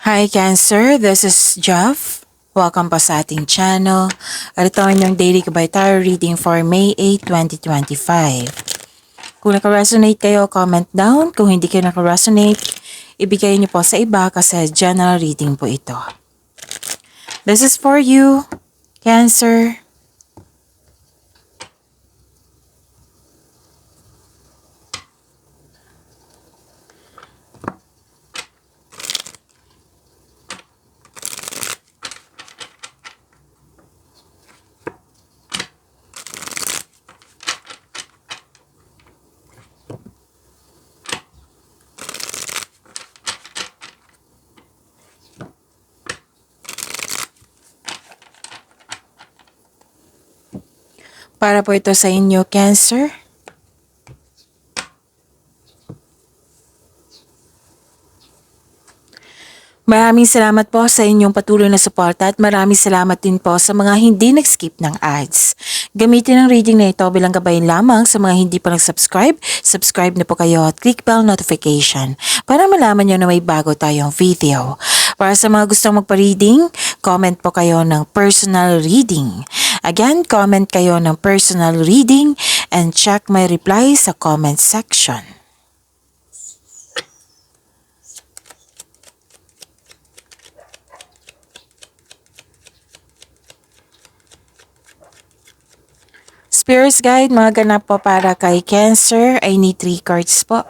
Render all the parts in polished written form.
Hi Cancer, this is Jeff. Welcome pa sa ating channel. At ito ang inyong daily kabay tarot reading for May 8, 2025. Kung naka-resonate kayo, comment down. Kung hindi kayo naka-resonate, ibigay niyo po sa iba kasi general reading po ito. This is for you, Cancer. Para po ito sa inyo, Cancer. Maraming salamat po sa inyong patuloy na suporta at maraming salamat din po sa mga hindi nag-skip ng ads. Gamitin ang reading na ito bilang gabay lamang sa mga hindi pa nag-subscribe. Subscribe na po kayo at click bell notification para malaman nyo na may bago tayong video. Para sa mga gustong magpa-reading, comment po kayo ng personal reading. Again, comment kayo ng personal reading and check my reply sa comment section. Spirits Guide, mga ganap po para kay Cancer. I need 3 cards po.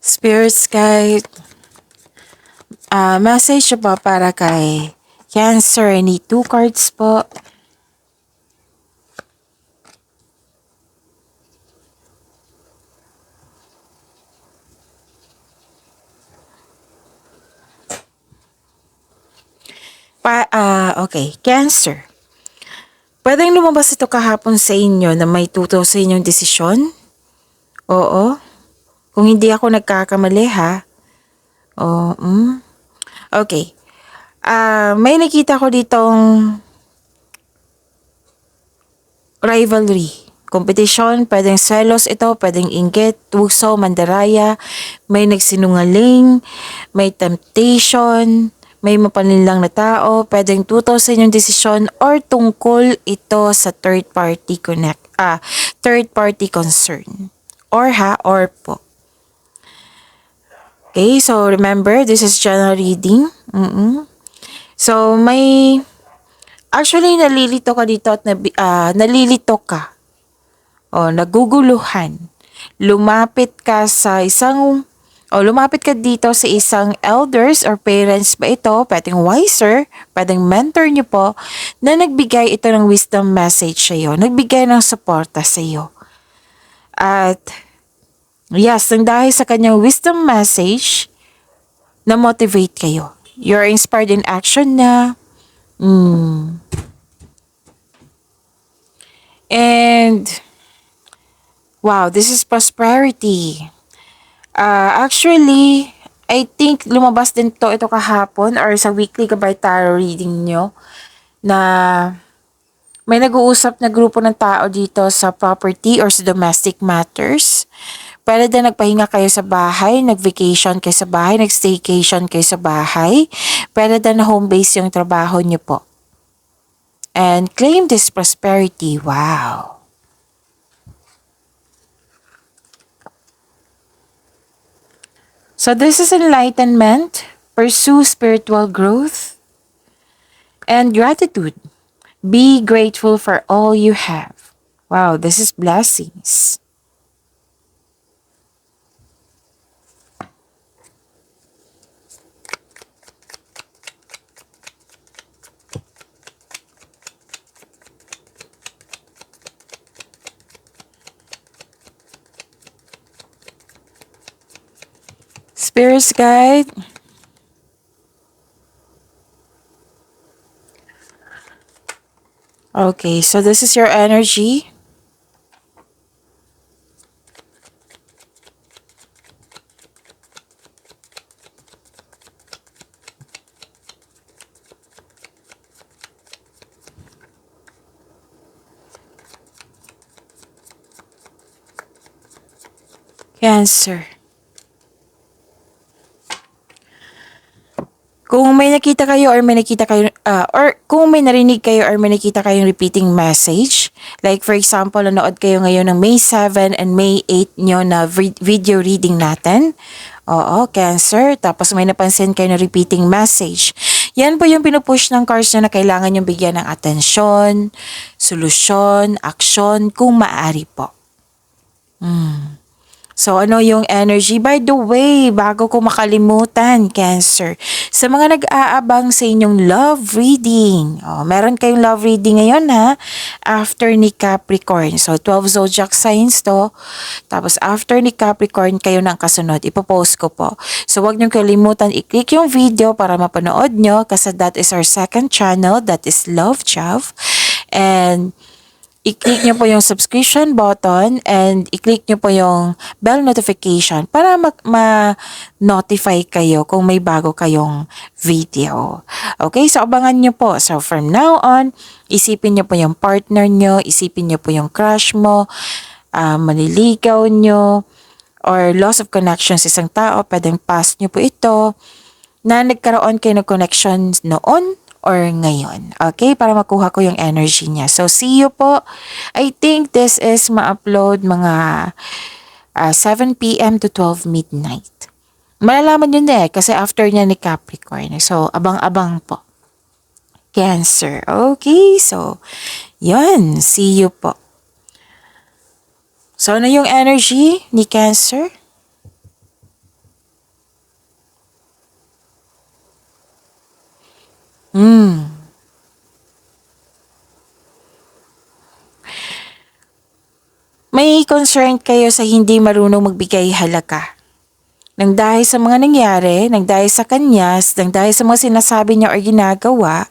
Spirits Guide, message po para kay Cancer. I need 2 cards po. Okay, Cancer. Pwedeng lumabas ito kahapon sa inyo na may tuto sa inyong desisyon? Oo. Kung hindi ako nagkakamali ha. Oo. Okay. May nakita ko ditong rivalry. Competition, pwedeng selos ito, pwedeng inggit, tuso, mandaraya, may nagsinungaling, may temptation, may mapaninlang na tao, pwedeng tuto sa inyong desisyon or tungkol ito sa third party concern. Or po. Okay, so remember, this is general reading. So actually nalilito ka dito at nalilito ka. Naguguluhan. Lumapit ka dito sa isang elders or parents ba ito, pwedeng wiser, pwedeng mentor nyo po, na nagbigay ito ng wisdom message sa iyo, nagbigay ng suporta sa iyo. At yes, dahil sa kanyang wisdom message, na-motivate kayo. You're inspired in action na. And wow, this is prosperity. Actually, I think lumabas din ito kahapon or sa weekly gabay tarot reading nyo na may nag-uusap na grupo ng tao dito sa property or sa domestic matters. Pwede din nagpahinga kayo sa bahay, nag-vacation kayo sa bahay, nag-staycation kayo sa bahay. Pwede din na home base yung trabaho nyo po. And claim this prosperity. Wow. So this is enlightenment, pursue spiritual growth, and gratitude. Be grateful for all you have. Wow, this is blessings. Spirits guide. Okay, so this is your energy. Cancer. Kung may nakita kayo or may nakita kayo, or kung may narinig kayo or may nakita kayong repeating message, like for example, nanood kayo ngayon ng May 7 and May 8 nyo na video reading natin. Oo, Cancer. Tapos may napansin kayo na repeating message. Yan po yung pinupush ng cards nyo na kailangan yung bigyan ng atensyon, solusyon, aksyon, kung maaari po. So, ano yung energy? By the way, bago ko makalimutan, Cancer, sa mga nag-aabang sa inyong love reading, meron kayong love reading ngayon ha, after ni Capricorn. So, 12 zodiac signs to. Tapos, after ni Capricorn, kayo ng kasunod. Ipopost ko po. So, wag niyong kalimutan i-click yung video para mapanood nyo kasi that is our second channel, that is Love Chav. And i-click nyo po yung subscription button and i-click nyo po yung bell notification para ma-notify kayo kung may bago kayong video. Okay, so abangan nyo po. So from now on, isipin nyo po yung partner nyo, isipin nyo po yung crush mo, maniligaw nyo, or loss of connection sa isang tao, pwedeng past nyo po ito, na nagkaroon kayo ng connection noon or ngayon. Okay? Para makuha ko yung energy niya. So, see you po. I think this is ma-upload mga 7 p.m. to 12 midnight. Malalaman yun kasi after niya ni Capricorn. So, abang-abang po. Cancer. Okay? So, yun. See you po. So, ano yung energy ni Cancer? May concern kayo sa hindi marunong magbigay halaga. Nang dahil sa mga nangyari, nang dahil sa kanyas, nang dahil sa mga sinasabi niya or ginagawa,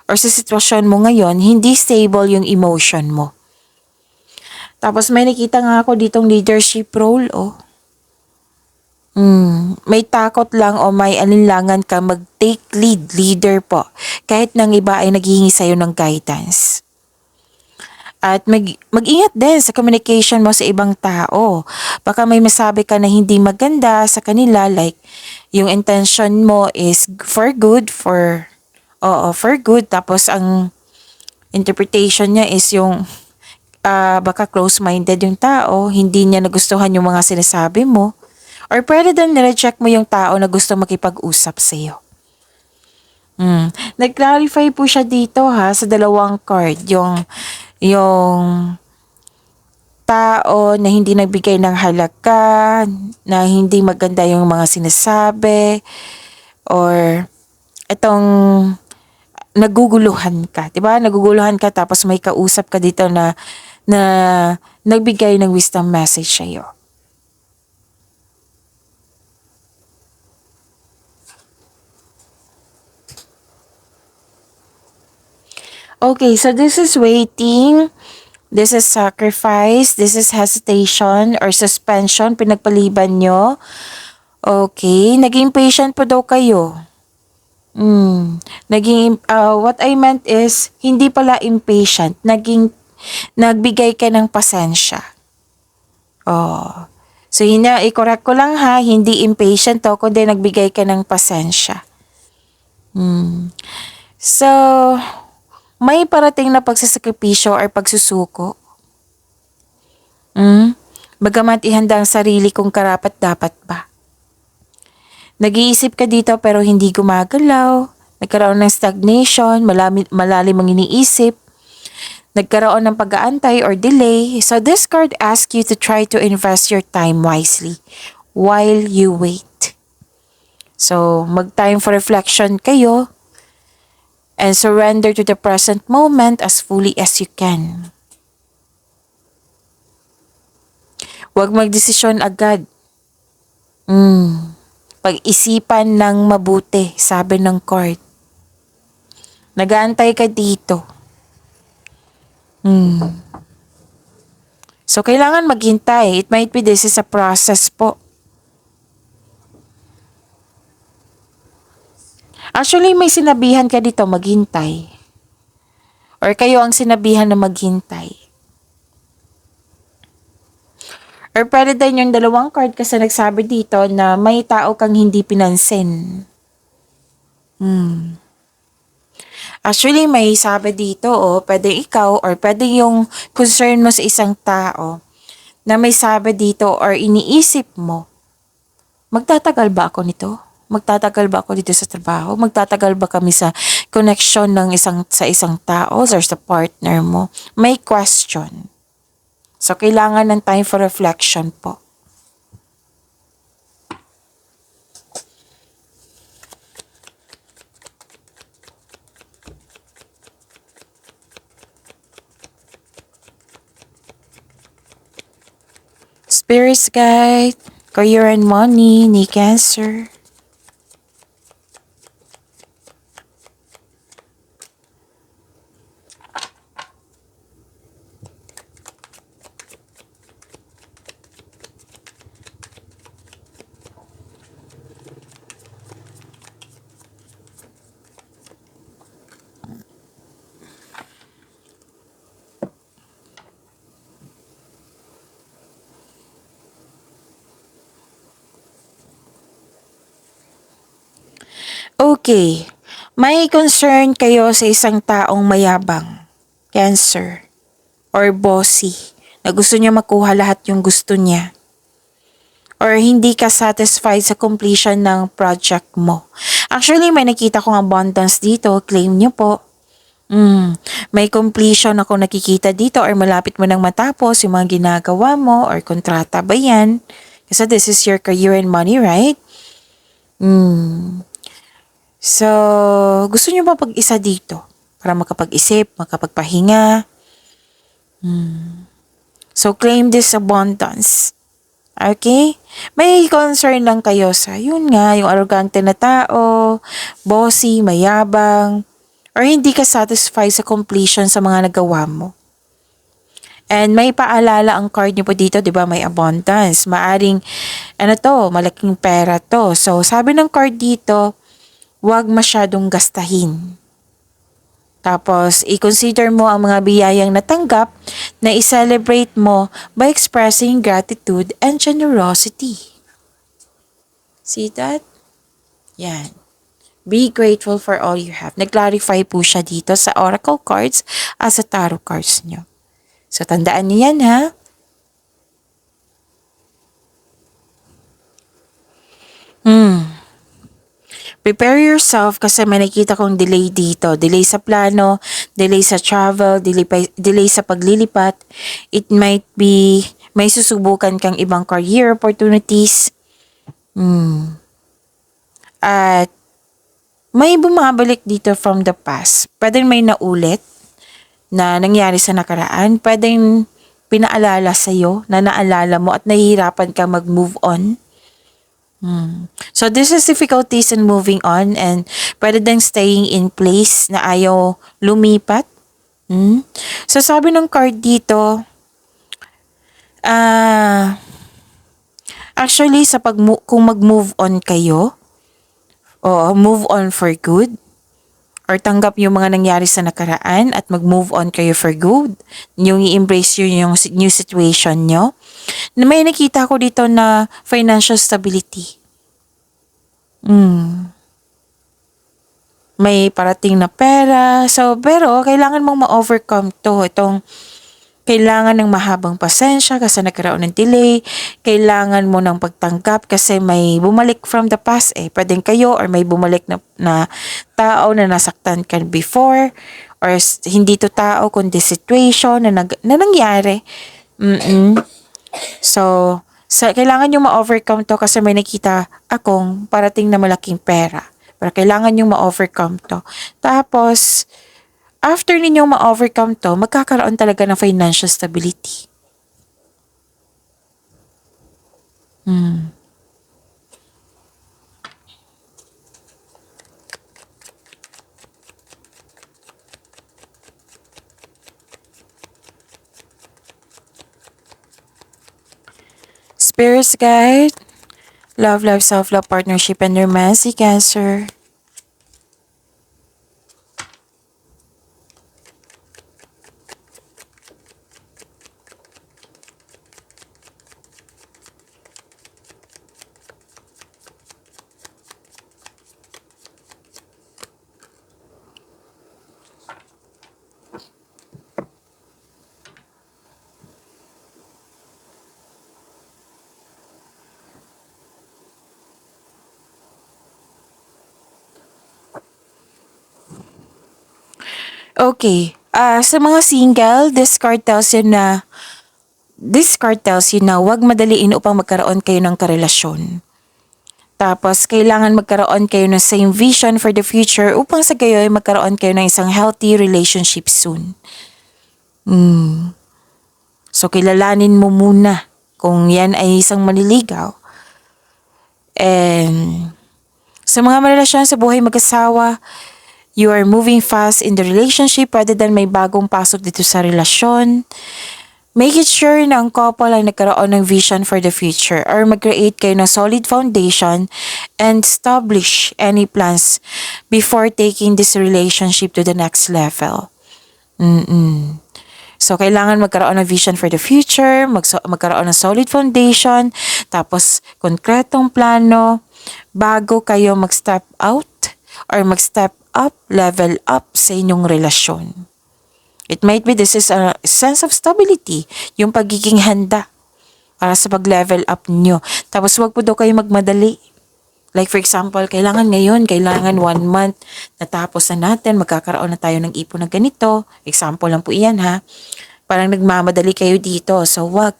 or sa sitwasyon mo ngayon, hindi stable yung emotion mo. Tapos may nakita nga ako ditong leadership role, May takot lang o may alinlangan ka mag-take leader po. Kahit nang iba ay naghihingi sa'yo ng guidance. At mag-ingat din sa communication mo sa ibang tao. Baka may masabi ka na hindi maganda sa kanila, like yung intention mo is for good, for good. Tapos ang interpretation niya is yung baka close-minded yung tao, hindi niya nagustuhan yung mga sinasabi mo. Or pwede din nire-check mo yung tao na gusto makipag-usap sa iyo. Nag-clarify po siya dito sa dalawang card. Yung tao na hindi nagbigay ng halaga, na hindi maganda yung mga sinasabi, or itong naguguluhan ka. Diba? Naguguluhan ka tapos may kausap ka dito na nagbigay ng wisdom message sa'yo. Okay, so this is waiting, this is sacrifice, this is hesitation or suspension, pinagpaliban nyo. Okay, naging patient po daw kayo. What I meant is, hindi pala impatient, nagbigay ka ng pasensya. So i-correct ko lang hindi impatient kundi nagbigay ka ng pasensya. So, may parating na pagsasakripisyo or pagsusuko. Bagamat ihanda ang sarili kung karapat-dapat ba. Nag-iisip ka dito pero hindi gumagalaw. Nagkaroon ng stagnation, malalim ang iniisip. Nagkaroon ng pag-aantay or delay. So this card asks you to try to invest your time wisely while you wait. So mag-time for reflection kayo and surrender to the present moment as fully as you can. Huwag magdesisyon agad. Pag-isipan ng mabuti, sabi ng card. Nag-aantay ka dito. So, kailangan maghintay. It might be this is a process po. Actually, may sinabihan ka dito maghintay. Or kayo ang sinabihan na maghintay. Or pwede din yung dalawang card kasi nagsabi dito na may tao kang hindi pinansin. Actually, may sabi dito, pwede ikaw or pwede yung concern mo sa isang tao na may sabi dito or iniisip mo, magtatagal ba ako nito? Magtatagal ba ako dito sa trabaho? Magtatagal ba kami sa connection sa isang tao or sa partner mo? May question. So, kailangan ng time for reflection po. Spirits guide, career and money, ni Cancer. Okay, may concern kayo sa isang taong mayabang, Cancer, or bossy, na gusto niya makuha lahat yung gusto niya. Or hindi ka satisfied sa completion ng project mo. Actually, may nakita kong abundance dito, claim niyo po. May completion ako nakikita dito or malapit mo nang matapos yung mga ginagawa mo or kontrata ba yan? Kasi this is your career and money, right? So, gusto niyo ba pag-isa dito? Para makapag-isip, makapagpahinga. So, claim this abundance. Okay? May concern lang kayo sa, yun nga, yung arrogante na tao, bossy, mayabang, or hindi ka satisfied sa completion sa mga nagawa mo. And may paalala ang card niyo po dito, di ba? May abundance. Maaring, malaking pera to. So, sabi ng card dito, huwag masyadong gastahin. Tapos, i-consider mo ang mga biyayang natanggap na i-celebrate mo by expressing gratitude and generosity. See that? Yan. Be grateful for all you have. Nag-clarify po siya dito sa oracle cards as sa tarot cards nyo. So, tandaan niyo yan, ha? Prepare yourself kasi may nakita kong delay dito. Delay sa plano, delay sa travel, delay sa paglilipat. It might be, may susubukan kang ibang career opportunities. At may bumabalik dito from the past. Pwedeng may naulit na nangyari sa nakaraan. Pwedeng pinaalala sa'yo na naalala mo at nahihirapan ka mag-move on. So, this is difficulties in moving on and pwede ding staying in place na ayaw lumipat. So, sabi ng card dito, actually, kung mag-move on kayo, o move on for good, or tanggap yung mga nangyari sa nakaraan at mag-move on kayo for good, yung i-embrace yung new situation nyo, na may nakita ko dito na financial stability. May parating na pera. So, pero kailangan mong ma-overcome to. Itong kailangan ng mahabang pasensya kasi nagkaroon ng delay. Kailangan mo ng pagtanggap kasi may bumalik from the past Pwedeng kayo or may bumalik na tao na nasaktan ka before or hindi to tao kundi situation na nangyari. So, kailangan nyo ma-overcome to kasi may nakita akong parating na malaking pera. Pero kailangan nyo ma-overcome to. Tapos, after ninyong ma-overcome to, magkakaroon talaga ng financial stability. Spirits guide, love, life, self-love, partnership, and romancy, Cancer. Okay. Sa mga single, this card tells you na huwag madaliin upang magkaroon kayo ng karelasyon. Tapos, kailangan magkaroon kayo ng same vision for the future upang sa gayo ay magkaroon kayo ng isang healthy relationship soon. So, kilalanin mo muna kung yan ay isang manliligaw. And sa mga marelasyon sa buhay mag-asawa, you are moving fast in the relationship rather than may bagong pasok dito sa relasyon. Make it sure na ang couple ay nagkaroon ng vision for the future or mag-create kayo ng solid foundation and establish any plans before taking this relationship to the next level. So, kailangan magkaroon ng vision for the future, magkaroon ng solid foundation, tapos konkretong plano bago kayo mag-step out or mag-step up, level up sa inyong relasyon. It might be this is a sense of stability, yung pagiging handa para sa pag-level up nyo. Tapos wag po daw kayo magmadali. Like for example, kailangan 1 month natapos na natin, magkakaroon na tayo ng ipon na ganito. Example lang po iyan ha. Parang nagmamadali kayo dito. So wag.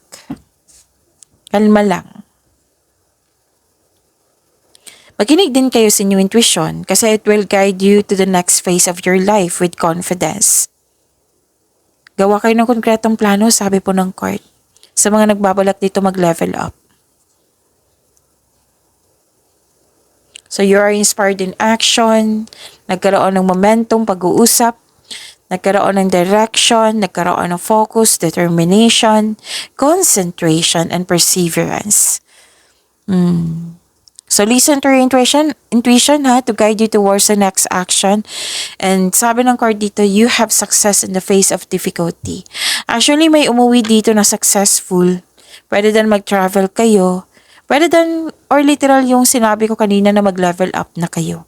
Kalma lang. Makinig din kayo sa inyong intuition kasi it will guide you to the next phase of your life with confidence. Gawa kayo ng konkretong plano, sabi po ng card. Sa mga nagbabalak dito mag-level up. So you are inspired in action, nagkaroon ng momentum, pag-uusap, nagkaroon ng direction, nagkaroon ng focus, determination, concentration, and perseverance. So listen to your intuition ha, to guide you towards the next action. And sabi ng card dito, you have success in the face of difficulty. Actually, may umuwi dito na successful. Pwede din mag-travel kayo. Pwede din, or literal yung sinabi ko kanina na mag-level up na kayo.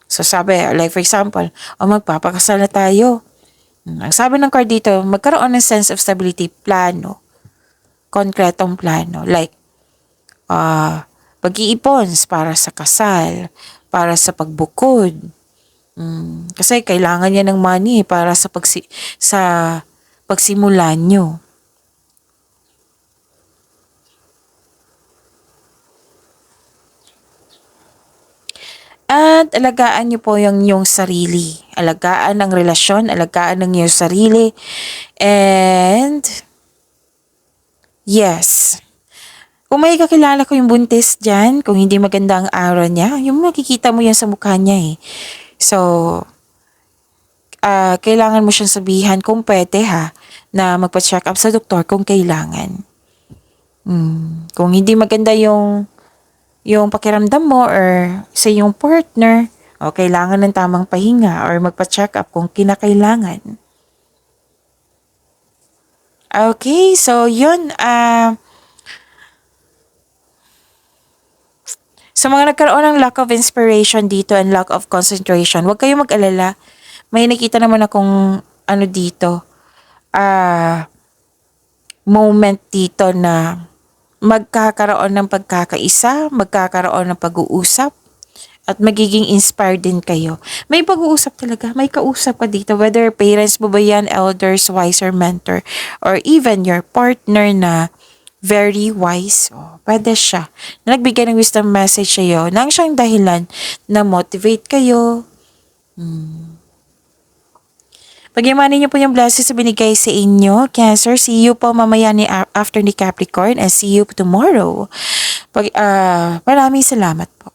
So sabi, like for example, magpapakasal na tayo. Ang sabi ng card dito, magkaroon ng sense of stability, plano. Konkretong plano. Like, pag-iipon para sa kasal, para sa pagbukod. Kasi kailangan niya ng money para sa pagsimula nyo. At alagaan niyo po yung sarili. Alagaan ang relasyon, alagaan ng iyong sarili. And yes. Kung may kakilala ko yung buntis dyan, kung hindi maganda ang aura niya, yung makikita mo yan sa mukha niya eh. So, kailangan mo siyang sabihan kung pwede ha, na magpa-check up sa doktor kung kailangan. Kung hindi maganda yung pakiramdam mo or sa iyong partner, o kailangan ng tamang pahinga or magpa-check up kung kinakailangan. Okay, so yun, sa mga nagkaroon ng lack of inspiration dito and lack of concentration, huwag kayong mag-alala. May nakita naman akong dito, moment dito na magkakaroon ng pagkakaisa, magkakaroon ng pag-uusap, at magiging inspired din kayo. May pag-uusap talaga, may kausap ka dito, whether parents mo ba yan, elders, wise, or mentor, or even your partner na very wise. Pwede siya. Na nagbigay ng wisdom message sa iyo nang siyang dahilan na motivate kayo. Pagyamanin niyo po yung blessings na binigay sa inyo, Cancer. See you po mamaya after ni Capricorn and see you tomorrow. Maraming salamat po.